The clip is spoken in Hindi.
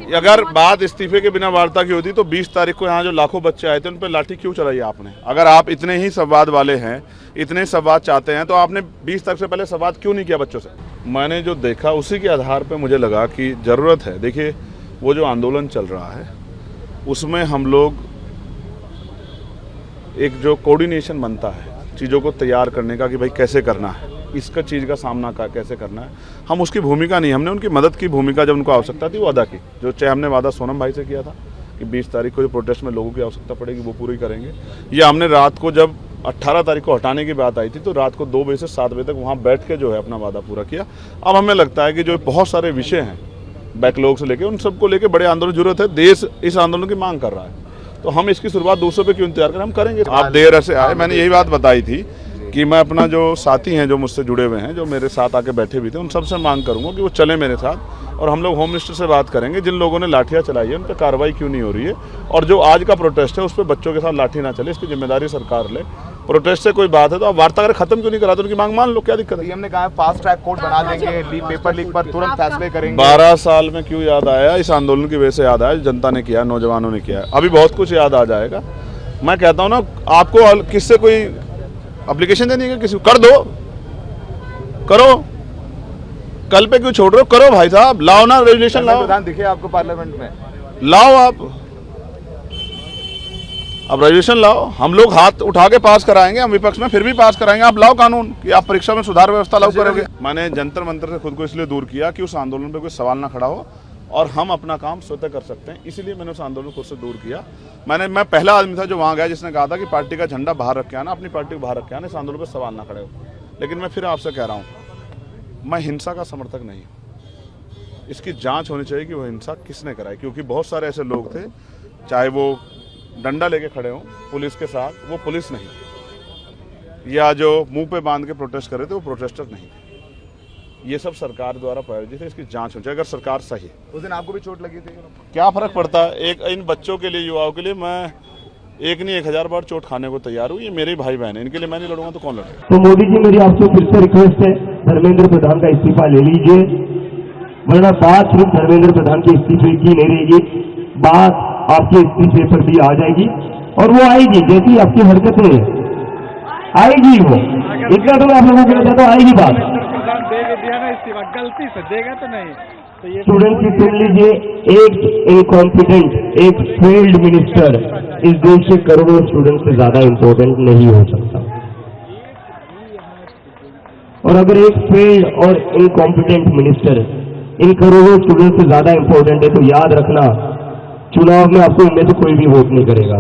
अगर बात इस्तीफे के बिना वार्ता की होती तो 20 तारीख को यहाँ जो लाखों बच्चे आए थे उन पर लाठी क्यों चलाई आपने? अगर आप इतने ही संवाद वाले हैं, इतने संवाद चाहते हैं, तो आपने 20 तारीख से पहले संवाद क्यों नहीं किया बच्चों से? मैंने जो देखा उसी के आधार पर मुझे लगा कि ज़रूरत है। देखिए, वो जो आंदोलन चल रहा है उसमें हम लोग एक जो कोऑर्डिनेशन बनता है चीज़ों को तैयार करने का कि भाई कैसे करना है, इसका चीज़ का सामना कैसे करना है, हम उसकी भूमिका नहीं, हमने उनकी मदद की भूमिका जब उनको आवश्यकता थी वो अदा की। जो चाहे हमने वादा सोनम भाई से किया था कि 20 तारीख को जो प्रोटेस्ट में लोगों की आवश्यकता पड़ेगी वो पूरी करेंगे। या हमने रात को जब 18 तारीख को हटाने की बात आई थी तो रात को 2 बजे से 7 बजे तक वहाँ बैठ के जो है अपना वादा पूरा किया। अब हमें लगता है कि जो बहुत सारे विषय हैं बैकलॉग से लेके उन सबको लेके बड़े आंदोलन की जरूरत है। देश इस आंदोलन की मांग कर रहा है, तो हम इसकी शुरुआत दूसरों पे क्यों इंतजार करें, हम करेंगे। आप देर से आए, मैंने यही बात बताई थी कि मैं अपना जो साथी हैं जो मुझसे जुड़े हुए हैं, जो मेरे साथ आके बैठे भी थे, उन सबसे मांग करूंगा कि वो चले मेरे साथ और हम लोग होम मिनिस्टर से बात करेंगे। जिन लोगों ने लाठियां चलाई है उन पर कार्रवाई क्यों नहीं हो रही है, और जो आज का प्रोटेस्ट है उस पर बच्चों के साथ लाठी ना चले, इसकी जिम्मेदारी सरकार ले। प्रोटेस्ट से कोई बात है तो आप वार्ता कर खत्म क्यों नहीं कराते, उनकी मांग मान लो, क्या दिक्कत है? हमने कहा फास्ट ट्रैक कोर्ट बना देंगे, पेपर लीक पर तुरंत फैसले करेंगे। 12 साल में क्यों याद आया? इस आंदोलन की वजह से याद आया, जनता ने किया, नौजवानों ने किया, अभी बहुत कुछ याद आ जाएगा। मैं कहता हूँ ना, आपको किससे कोई एप्लीकेशन देनी है, किसी कर दो, करो, कल पे क्यों छोड़ रहे हो? करो भाई साहब, लाओ ना रेजुलेशन, लाओ। प्रधान दिखे आपको पार्लियामेंट में, लाओ आप, अब रेजुलेशन लाओ, हम लोग हाथ उठा के पास कराएंगे, हम विपक्ष में फिर भी पास कराएंगे। आप लाओ कानून कि आप परीक्षा में सुधार व्यवस्था लागू करोगे। मैंने जंतर मंतर से खुद को इसलिए दूर किया कि उस आंदोलन पे कोई सवाल ना खड़ा हो और हम अपना काम स्वतः कर सकते हैं, इसीलिए मैंने उस आंदोलन को खुद से दूर किया। मैं पहला आदमी था जो वहाँ गया जिसने कहा था कि पार्टी का झंडा बाहर रख के आना, अपनी पार्टी को बाहर रख के आना, इस आंदोलन पर सवाल ना खड़े हो। लेकिन मैं फिर आपसे कह रहा हूँ, मैं हिंसा का समर्थक नहीं हूँ। इसकी जाँच होनी चाहिए कि वो हिंसा किसने कराई, क्योंकि बहुत सारे ऐसे लोग थे, चाहे वो डंडा लेके खड़े हों पुलिस के साथ, वो पुलिस नहीं, या जो मुंह पे बांध के प्रोटेस्ट कर रहे थे वो प्रोटेस्टर नहीं। ये सब सरकार द्वारा प्रायोजित है, इसकी जांच हो जाए। अगर सरकार सही है, उस दिन आपको भी चोट लगी थी, क्या फर्क पड़ता है? एक इन बच्चों के लिए, युवाओं के लिए मैं एक नहीं 1000 बार चोट खाने को तैयार हूँ। ये मेरे भाई बहन है, इनके लिए मैं नहीं लड़ूंगा तो कौन लड़ेगा? तो मोदी जी, मेरी आपसे फिर से रिक्वेस्ट है, धर्मेंद्र प्रधान का इस्तीफा ले लीजिए, वरना बात सिर्फ धर्मेंद्र प्रधान के इस्तीफे की नहीं रहेगी, बात आपके इस्तीफे पर भी आ जाएगी, और वो आएगी जैसी आपकी हरकतें आएगी, वो इतना तो मैं आप लोगों को बताता हूँ, आएगी बात। गलती से देगा तो नहीं, तो ये स्टूडेंट की सुन लीजिए, एक इनकॉम्पिटेंट, एक फेल्ड मिनिस्टर इस देश के करोड़ों स्टूडेंट से ज्यादा इंपॉर्टेंट नहीं हो सकता। और अगर एक फेल्ड और इनकॉम्पिटेंट मिनिस्टर इन करोड़ों स्टूडेंट से ज्यादा इंपॉर्टेंट है तो याद रखना, चुनाव में आपको इनमें से कोई भी वोट नहीं करेगा।